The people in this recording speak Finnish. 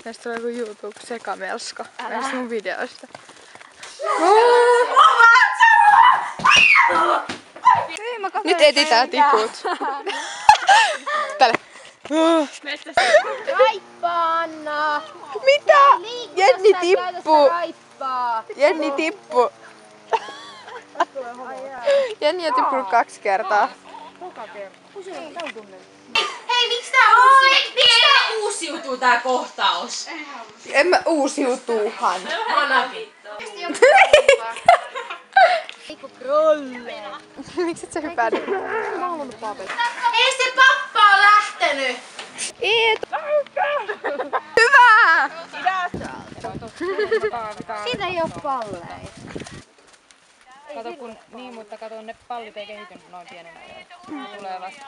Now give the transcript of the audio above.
Näistä tulee joku YouTube-sekamelska näistä mun videoista. Nyt etsitään tikut. Tälle. Raippaa, Anna! Mitä? Jenni tippu! Jenni tippu! Jenni on tippunut 2 kertaa. Hei, miksi tää uusiutuu tää kohtaus? En mä uusiutuuhan. Anakin. Miksi et sä hypänyt? Ei se pappa on lähtenyt! Hyvä! Siitä ei oo palleja. Kato kun, niin, mutta kato ne pallit ei kehity noin pienenä. Tulee vasta.